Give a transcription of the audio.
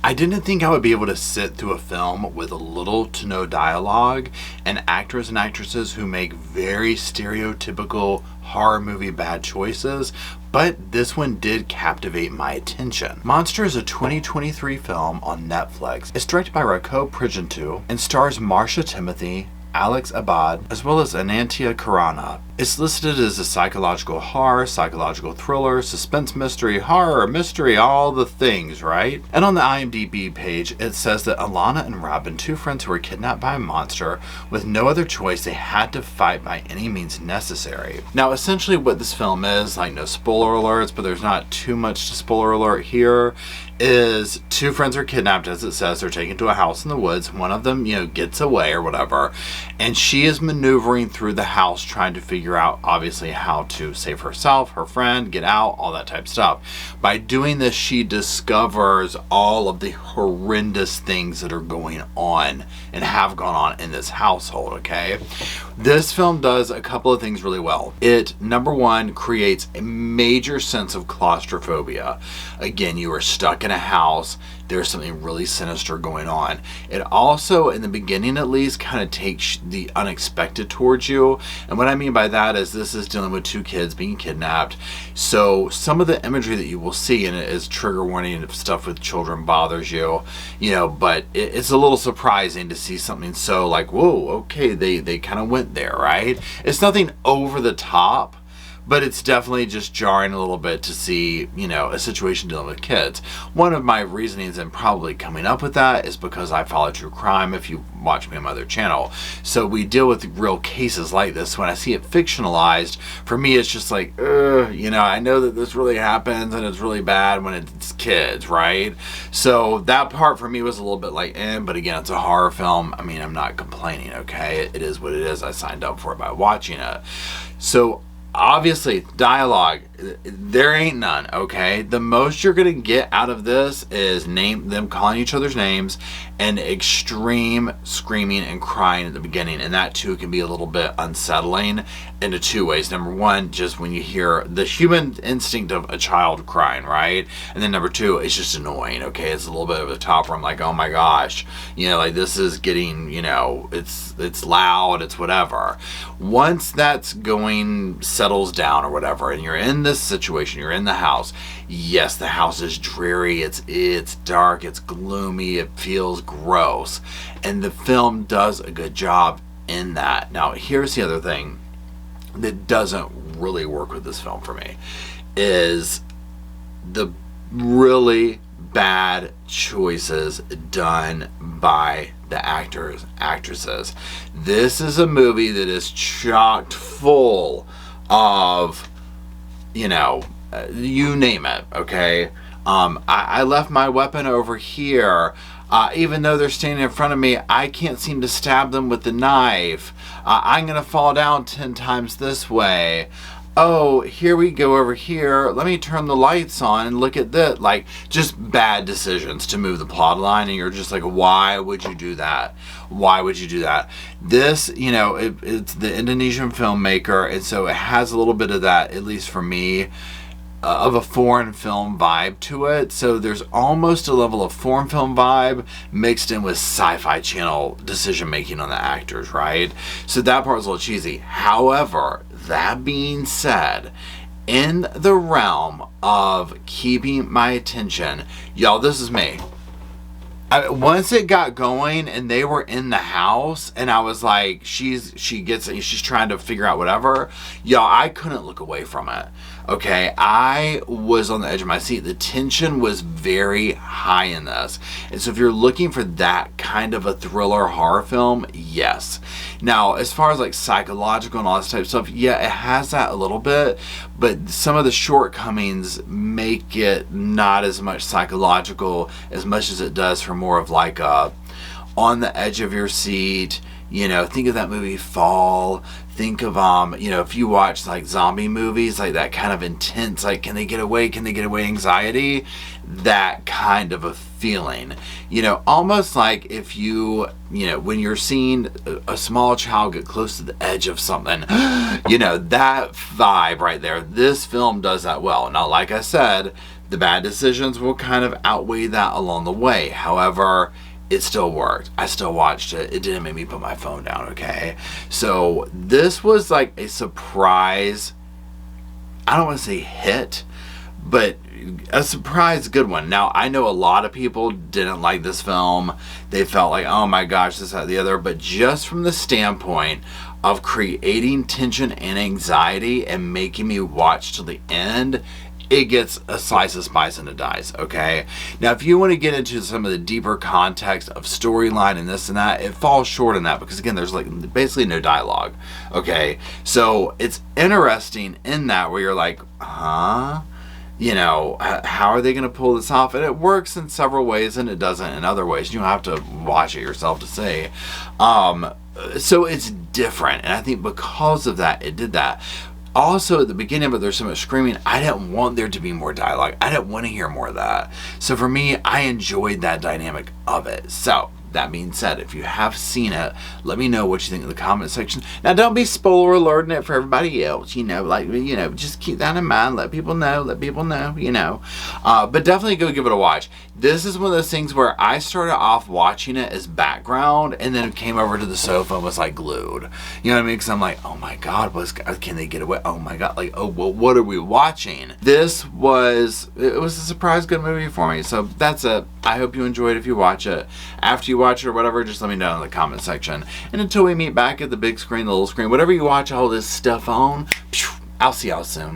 I didn't think I would be able to sit through a film with little to no dialogue and actors and actresses who make very stereotypical horror movie bad choices, but this one did captivate my attention. Monster is a 2023 film on Netflix. It's directed by Rako Prijantu and stars Marsha Timothy, Alex Abad, as well as Anantia Khurana. It's listed as a psychological horror, psychological thriller, suspense mystery, horror, mystery, all the things, right? And on the IMDB page, it says that Alana and Rabin, two friends who were kidnapped by a monster, with no other choice, they had to fight by any means necessary. Now, essentially what this film is, like no spoiler alerts, but there's not too much to spoiler alert here, is two friends are kidnapped, as it says. They're taken to a house in the woods. One of them, gets away or whatever, and she is maneuvering through the house trying to figure out, obviously, how to save herself, her friend, get out, all that type of stuff. By doing this, she discovers all of the horrendous things that are going on and have gone on in this household, okay? This film does a couple of things really well. It, number one, creates a major sense of claustrophobia. Again, you are stuck in a house. There's something really sinister going on. It also, in the beginning at least, kind of takes the unexpected towards you. And what I mean by that is this is dealing with two kids being kidnapped. So some of the imagery that you will see in it is trigger warning if stuff with children bothers you, but it's a little surprising to see something so like, whoa, okay, they kind of went there, right? It's nothing over the top, but it's definitely just jarring a little bit to see, a situation dealing with kids. One of my reasonings in probably coming up with that is because I follow true crime, if you watch me on my other channel. So we deal with real cases like this. When I see it fictionalized, for me it's just like, I know that this really happens and it's really bad when it's kids, right? So that part for me was a little bit like, but again, it's a horror film. I mean, I'm not complaining, okay? It is what it is. I signed up for it by watching it. So obviously, dialogue, there ain't none, okay? The most you're going to get out of this is them calling each other's names and extreme screaming and crying at the beginning. And that, too, can be a little bit unsettling in two ways. Number one, just when you hear the human instinct of a child crying, right? And then number two, it's just annoying, okay? It's a little bit of a top where I'm like, oh my gosh, this is getting, it's loud, it's whatever. Once that's settles down or whatever, and you're in this situation, you're in the house. Yes, the house is dreary, it's dark, it's gloomy, it feels gross, and the film does a good job in that. Now, here's the other thing that doesn't really work with this film for me, is the really bad choices done by the actors, actresses. This is a movie that is chocked full of, you name it, okay? I left my weapon over here. Even though they're standing in front of me, I can't seem to stab them with the knife. I'm going to fall down 10 times this way. Oh, here we go over here. Let me turn the lights on and look at this. Like, just bad decisions to move the plot line. And you're just like, why would you do that? Why would you do that? This, it's the Indonesian filmmaker. And so it has a little bit of that, at least for me, of a foreign film vibe to it. So there's almost a level of foreign film vibe mixed in with sci-fi channel decision making on the actors, right? So that part was a little cheesy. However, that being said, in the realm of keeping my attention, y'all, this is me. Once it got going and they were in the house and I was like, she's trying to figure out whatever, y'all, I couldn't look away from it. Okay, I was on the edge of my seat. The tension was very high in this. And so if you're looking for that kind of a thriller horror film, yes. Now, as far as like psychological and all this type of stuff, yeah, it has that a little bit, but some of the shortcomings make it not as much psychological as much as it does for more of like a on the edge of your seat. Think of that movie Fall. Think of if you watch like zombie movies, like that kind of intense, like can they get away anxiety, that kind of a feeling, almost like if when you're seeing a small child get close to the edge of something, that vibe right there. This film does that well. Now, like I said, The bad decisions will kind of outweigh that along the way. However, it still worked. I still watched it. It didn't make me put my phone down, okay? So this was like a surprise, I don't want to say hit, but a surprise good one. Now, I know a lot of people didn't like this film. They felt like, oh my gosh, this, that, the other. But just from the standpoint of creating tension and anxiety and making me watch till the end, it gets a slice of spice and a dice, okay? Now, if you want to get into some of the deeper context of storyline and this and that, it falls short on that because, again, there's like basically no dialogue, okay? So it's interesting in that where you're like, huh? You know, how are they going to pull this off? And it works in several ways and it doesn't in other ways. You don't have to watch it yourself to see. So it's different. And I think because of that, it did that. Also, at the beginning of it, there's so much screaming. I didn't want there to be more dialogue. I didn't want to hear more of that. So for me, I enjoyed that dynamic of it. So that being said, if you have seen it, let me know what you think in the comment section. Now, don't be spoiler alerting it for everybody else. You know, like, you know, just keep that in mind. Let people know, you know. But definitely go give it a watch. This is one of those things where I started off watching it as background and then came over to the sofa and was like glued. You know what I mean? Because I'm like, oh my God, can they get away? Oh my God, like, oh, well, what are we watching? It was a surprise good movie for me. So that's it. I hope you enjoyed it if you watch it. After you watch it or whatever, just let me know in the comment section. And until we meet back at the big screen, the little screen, whatever you watch all this stuff on, I'll see y'all soon.